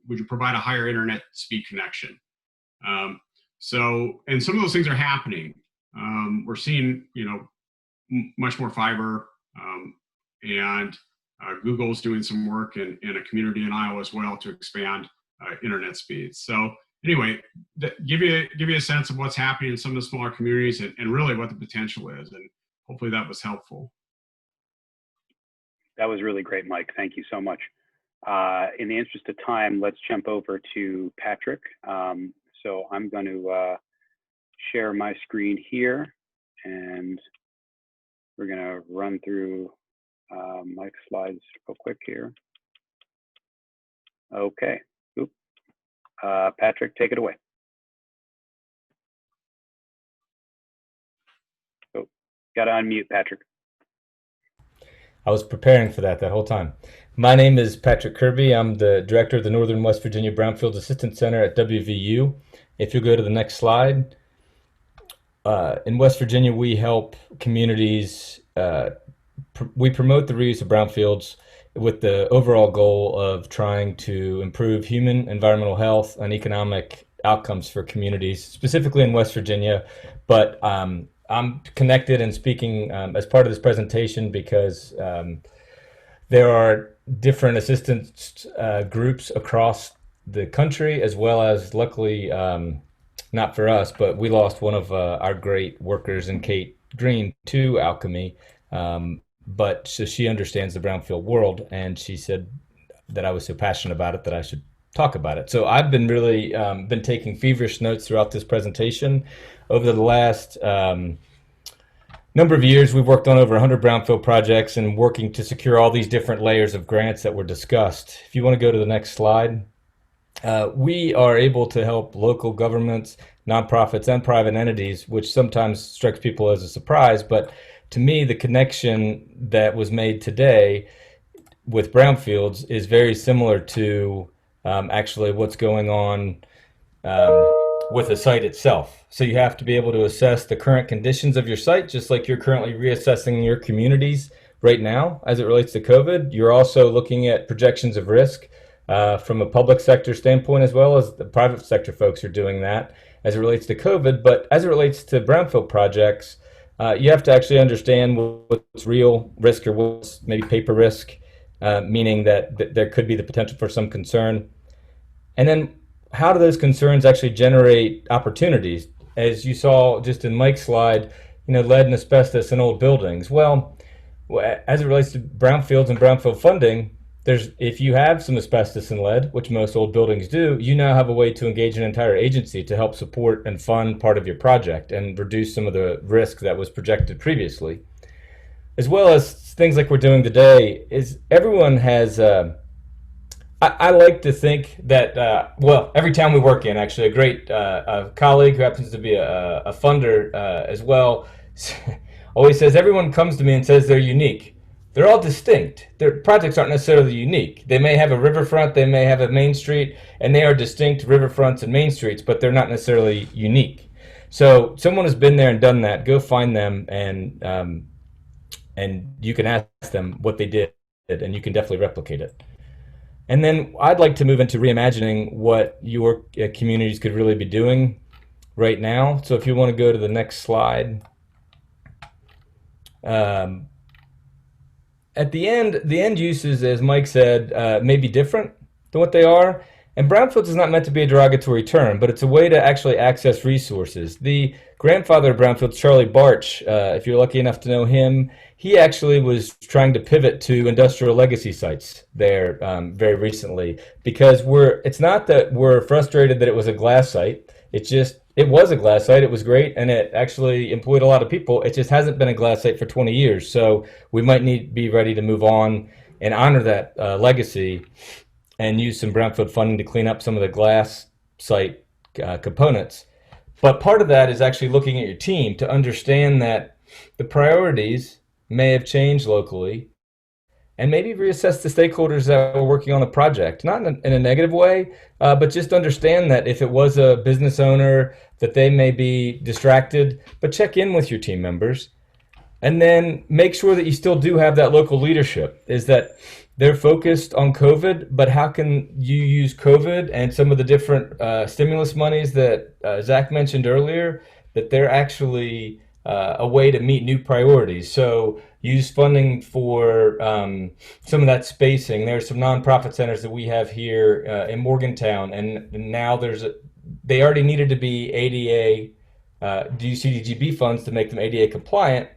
would you provide a higher internet speed connection? And some of those things are happening. We're seeing, you know, much more fiber, and Google's doing some work in a community in Iowa as well to expand internet speeds. So anyway, give you a sense of what's happening in some of the smaller communities and really what the potential is. And hopefully that was helpful. That was really great, Mike. Thank you so much. In the interest of time, let's jump over to Patrick. So I'm going to share my screen here, and we're going to run through Mike's slides real quick here. Okay. Oop. Patrick, take it away. Oh, got to unmute, Patrick. I was preparing for that whole time. My name is Patrick Kirby. I'm the director of the Northern West Virginia Brownfields Assistance Center at WVU. If you'll go to the next slide. In West Virginia, we help communities, we promote the reuse of brownfields with the overall goal of trying to improve human, environmental health, and economic outcomes for communities, specifically in West Virginia. But I'm connected and speaking as part of this presentation because there are different assistance groups across the country, as well as, luckily, not for us, but we lost one of our great workers in Kate Green to Alchemy. But so she understands the brownfield world, and she said that I was so passionate about it that I should talk about it. So I've been really been taking feverish notes throughout this presentation. Over the last number of years, we've worked on over 100 brownfield projects and working to secure all these different layers of grants that were discussed. If you want to go to the next slide. We are able to help local governments, nonprofits, and private entities, which sometimes strikes people as a surprise. But to me, the connection that was made today with brownfields is very similar to actually what's going on with the site itself. So you have to be able to assess the current conditions of your site, just like you're currently reassessing your communities right now as it relates to COVID. You're also looking at projections of risk from a public sector standpoint, as well as the private sector folks are doing that as it relates to COVID. But as it relates to brownfield projects, you have to actually understand what's real risk or what's maybe paper risk, meaning that there could be the potential for some concern. And then how do those concerns actually generate opportunities? As you saw just in Mike's slide, lead and asbestos in old buildings. Well, as it relates to brownfields and brownfield funding, if you have some asbestos and lead, which most old buildings do, you now have a way to engage an entire agency to help support and fund part of your project and reduce some of the risk that was projected previously. As well as things like we're doing today, is everyone has, I like to think that, every town we work in, actually, a great colleague who happens to be a funder as well, always says, everyone comes to me and says they're unique. They're all distinct. Their projects aren't necessarily unique. They may have a riverfront, they may have a main street, and they are distinct riverfronts and main streets, but they're not necessarily unique. So someone has been there and done that. Go find them, and you can ask them what they did, and you can definitely replicate it. And then I'd like to move into reimagining what your communities could really be doing right now. So if you want to go to the next slide. At the end uses, as Mike said, may be different than what they are. And brownfields is not meant to be a derogatory term, but it's a way to actually access resources. The grandfather of brownfields, Charlie Barch, if you're lucky enough to know him, he actually was trying to pivot to industrial legacy sites there very recently, because it's not that we're frustrated that it was a glass site. It was a glass site. It was great, and it actually employed a lot of people. It just hasn't been a glass site for 20 years. So we might be ready to move on and honor that legacy and use some brownfield funding to clean up some of the glass site components. But part of that is actually looking at your team to understand that the priorities may have changed locally, and maybe reassess the stakeholders that are working on the project, not in a negative way, but just understand that if it was a business owner, that they may be distracted, but check in with your team members. And then make sure that you still do have that local leadership, is that they're focused on COVID, but how can you use COVID and some of the different stimulus monies that Zach mentioned earlier, that they're actually a way to meet new priorities. So use funding for some of that spacing. There's some nonprofit centers that we have here in Morgantown, and now there's they already needed to be ADA, CDGB funds to make them ADA compliant.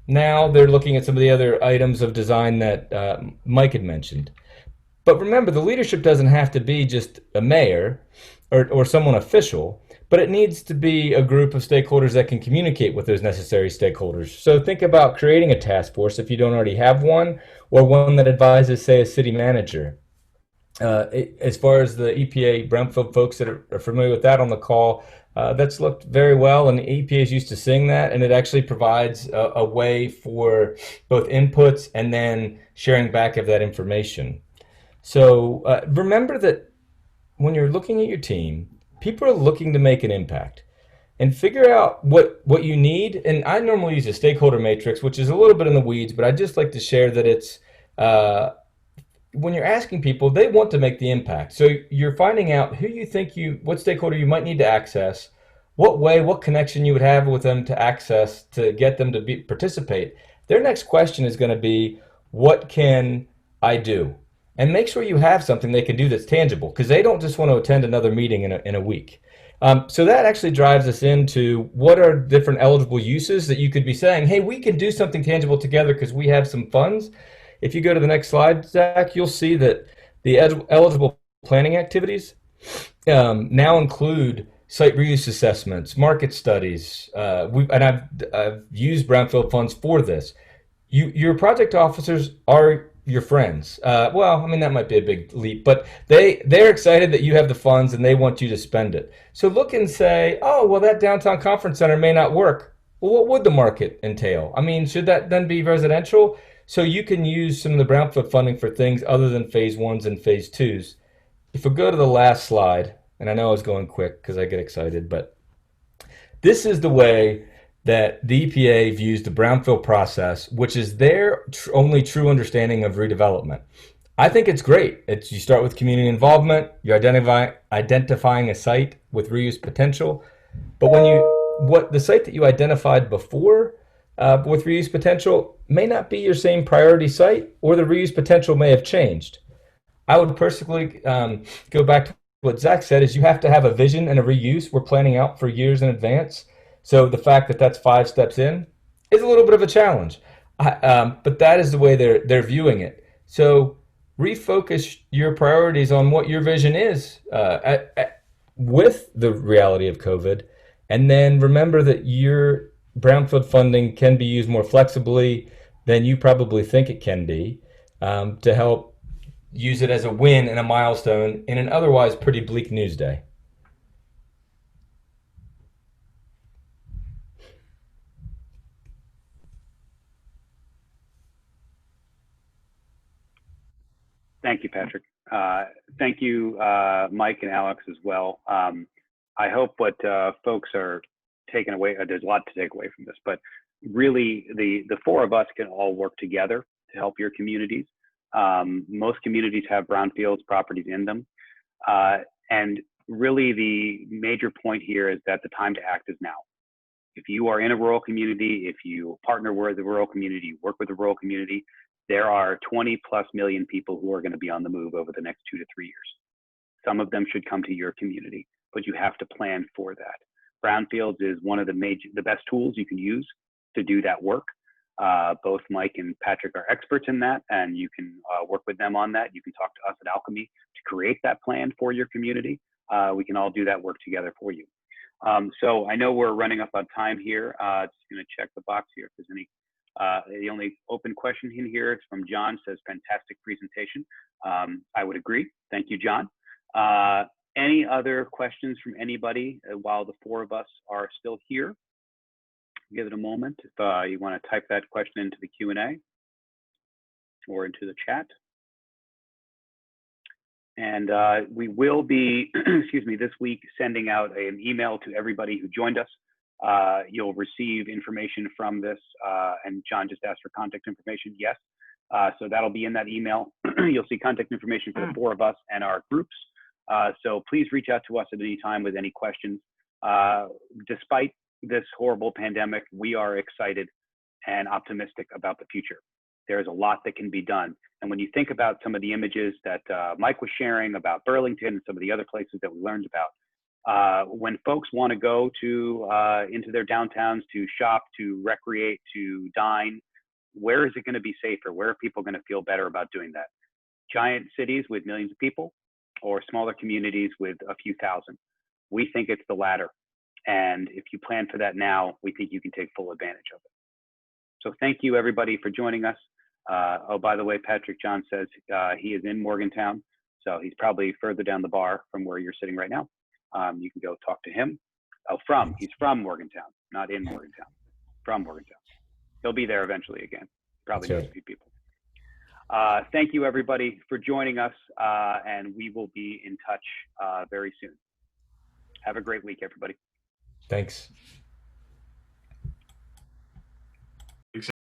Now they're looking at some of the other items of design that Mike had mentioned. But remember, the leadership doesn't have to be just a mayor or someone official, but it needs to be a group of stakeholders that can communicate with those necessary stakeholders. So think about creating a task force if you don't already have one, or one that advises, say, a city manager. As far as the EPA Brownfield folks that are familiar with that on the call, that's looked very well, and the EPA is used to seeing that, and it actually provides a way for both inputs and then sharing back of that information. So remember that when you're looking at your team, people are looking to make an impact, and figure out what you need. And I normally use a stakeholder matrix, which is a little bit in the weeds, but I just like to share that it's when you're asking people, they want to make the impact. So you're finding out who you think what stakeholder you might need to access, what way, what connection you would have with them to access to get them to participate. Their next question is going to be, what can I do? And make sure you have something they can do that's tangible, because they don't just want to attend another meeting in a week. So that actually drives us into what are different eligible uses that you could be saying, hey, we can do something tangible together because we have some funds. If you go to the next slide, Zach, you'll see that the eligible planning activities now include site reuse assessments, market studies, and I've used Brownfield funds for this. Your project officers are your friends. Well, I mean, that might be a big leap, but they're excited that you have the funds and they want you to spend it. So look and say, oh, well, that downtown conference center may not work. Well, what would the market entail? I mean, should that then be residential? So you can use some of the Brownfield funding for things other than phase ones and phase twos. If we go to the last slide, and I know I was going quick because I get excited, but this is the way that the EPA views the Brownfield process, which is their only true understanding of redevelopment. I think it's great. You start with community involvement, you're identifying a site with reuse potential, but what the site that you identified before with reuse potential may not be your same priority site, or the reuse potential may have changed. I would personally go back to what Zach said, is you have to have a vision and a reuse we're planning out for years in advance. So the fact that that's 5 steps in is a little bit of a challenge, but that is the way they're viewing it. So refocus your priorities on what your vision is with the reality of COVID, and then remember that your Brownfield funding can be used more flexibly than you probably think it can be, to help use it as a win and a milestone in an otherwise pretty bleak news day. Thank you, Patrick. Thank you, Mike and Alex as well. I hope what folks are taking away, there's a lot to take away from this, but really the 4 of us can all work together to help your communities. Most communities have brownfields properties in them. And really the major point here is that the time to act is now. If you are in a rural community, if you partner with the rural community, work with the rural community, there are 20+ million people who are going to be on the move over the next 2 to 3 years. Some of them should come to your community, but you have to plan for that. Brownfields is one of the best tools you can use to do that work. Both Mike and Patrick are experts in that, and you can work with them on that. You can talk to us at Alchemy to create that plan for your community. We can all do that work together for you. So I know we're running up on time here. Just going to check the box here if there's any. The only open question in here is from John, says fantastic presentation. I would agree. Thank you, John. Any other questions from anybody while the 4 of us are still here? Give it a moment if you want to type that question into the Q&A or into the chat. And we will be, excuse me, this week sending out an email to everybody who joined us. You'll receive information from this, and John just asked for contact information. Yes, so that'll be in that email. You'll see contact information for the 4 of us and our groups. So please reach out to us at any time with any questions. Despite this horrible pandemic, we are excited and optimistic about the future. There's a lot that can be done. And when you think about some of the images that Mike was sharing about Burlington and some of the other places that we learned about, When folks want to go to into their downtowns to shop, to recreate, to dine, where is it going to be safer? Where are people going to feel better about doing that? Giant cities with millions of people, or smaller communities with a few thousand? We think it's the latter. And if you plan for that now, we think you can take full advantage of it. So thank you, everybody, for joining us. Oh, by the way, Patrick John says he is in Morgantown, so he's probably further down the bar from where you're sitting right now. You can go talk to him. Oh, he's from Morgantown, not in Morgantown, from Morgantown. He'll be there eventually again. Probably knows a few people. Thank you, everybody, for joining us, and we will be in touch very soon. Have a great week, everybody. Thanks.